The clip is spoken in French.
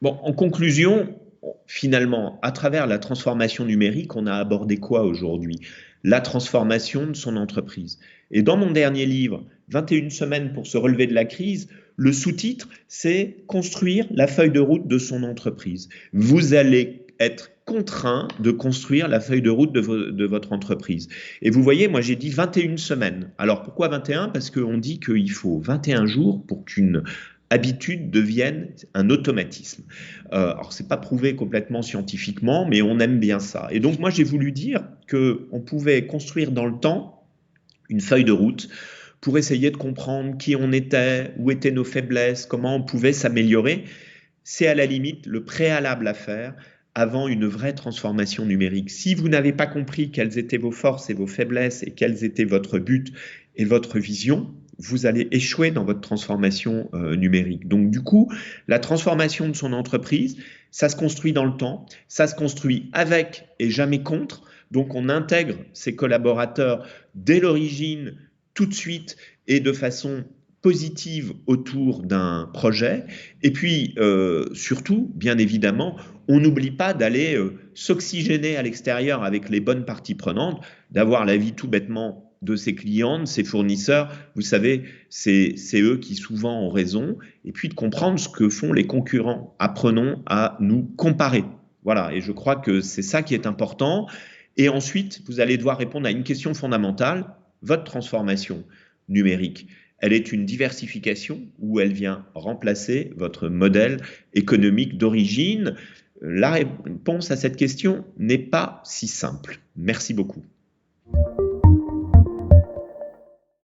Bon, en conclusion, finalement, à travers la transformation numérique, on a abordé quoi aujourd'hui? La transformation de son entreprise. Et dans mon dernier livre, 21 semaines pour se relever de la crise, le sous-titre, c'est construire la feuille de route de son entreprise. Vous allez être contraint de construire la feuille de route de votre entreprise. Et vous voyez, moi j'ai dit 21 semaines. Alors pourquoi 21? Parce qu'on dit qu'il faut 21 jours pour qu'une habitude devienne un automatisme. Alors, c'est pas prouvé complètement scientifiquement, mais on aime bien ça. Et donc, moi, j'ai voulu dire qu'on pouvait construire dans le temps une feuille de route pour essayer de comprendre qui on était, où étaient nos faiblesses, comment on pouvait s'améliorer. C'est à la limite le préalable à faire avant une vraie transformation numérique. Si vous n'avez pas compris quelles étaient vos forces et vos faiblesses et quels étaient votre but et votre vision, vous allez échouer dans votre transformation numérique. Donc du coup, la transformation de son entreprise, ça se construit dans le temps, ça se construit avec et jamais contre. Donc on intègre ses collaborateurs dès l'origine, tout de suite et de façon positive autour d'un projet. Et puis, surtout, bien évidemment, on n'oublie pas d'aller s'oxygéner à l'extérieur avec les bonnes parties prenantes, d'avoir l'avis tout bêtement de ses clients, de ses fournisseurs. Vous savez, c'est eux qui souvent ont raison. Et puis de comprendre ce que font les concurrents. Apprenons à nous comparer. Voilà, et je crois que c'est ça qui est important. Et ensuite, vous allez devoir répondre à une question fondamentale, votre transformation numérique. Elle est une diversification ou elle vient remplacer votre modèle économique d'origine? La réponse à cette question n'est pas si simple. Merci beaucoup.